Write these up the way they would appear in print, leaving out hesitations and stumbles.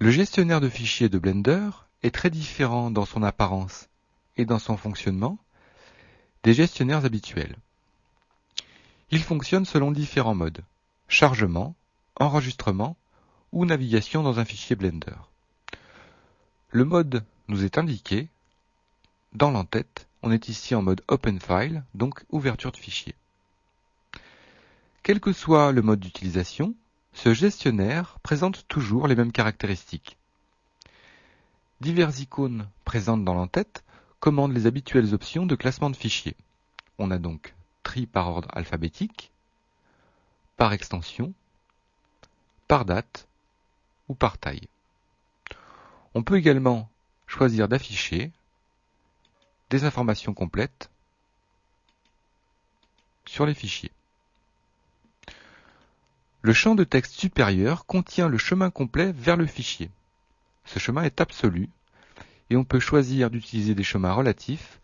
Le gestionnaire de fichiers de Blender est très différent dans son apparence et dans son fonctionnement des gestionnaires habituels. Il fonctionne selon différents modes: chargement, enregistrement ou navigation dans un fichier Blender. Le mode nous est indiqué dans l'entête. On est ici en mode Open File, donc ouverture de fichier. Quel que soit le mode d'utilisation, ce gestionnaire présente toujours les mêmes caractéristiques. Diverses icônes présentes dans l'entête commandent les habituelles options de classement de fichiers. On a donc tri par ordre alphabétique, par extension, par date ou par taille. On peut également choisir d'afficher des informations complètes sur les fichiers. Le champ de texte supérieur contient le chemin complet vers le fichier. Ce chemin est absolu et on peut choisir d'utiliser des chemins relatifs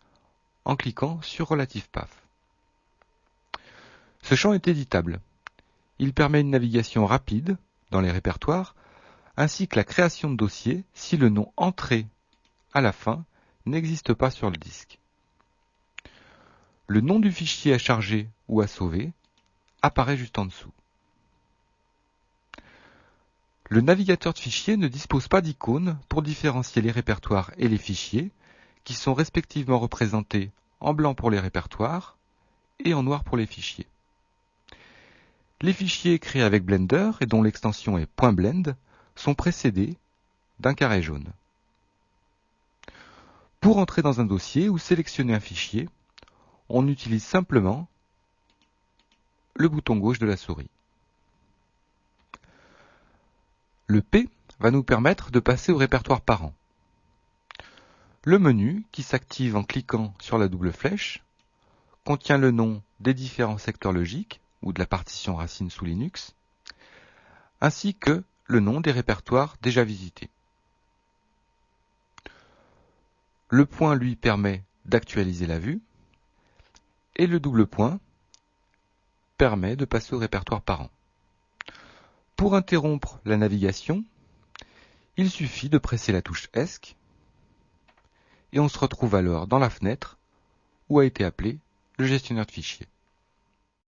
en cliquant sur Relative Path. Ce champ est éditable. Il permet une navigation rapide dans les répertoires ainsi que la création de dossiers si le nom entré à la fin n'existe pas sur le disque. Le nom du fichier à charger ou à sauver apparaît juste en dessous. Le navigateur de fichiers ne dispose pas d'icônes pour différencier les répertoires et les fichiers, qui sont respectivement représentés en blanc pour les répertoires et en noir pour les fichiers. Les fichiers créés avec Blender et dont l'extension est .blend sont précédés d'un carré jaune. Pour entrer dans un dossier ou sélectionner un fichier, on utilise simplement le bouton gauche de la souris. Le P va nous permettre de passer au répertoire parent. Le menu, qui s'active en cliquant sur la double flèche, contient le nom des différents secteurs logiques ou de la partition racine sous Linux, ainsi que le nom des répertoires déjà visités. Le point, lui, permet d'actualiser la vue, et le double point permet de passer au répertoire parent. Pour interrompre la navigation, il suffit de presser la touche ESC et on se retrouve alors dans la fenêtre où a été appelé le gestionnaire de fichiers.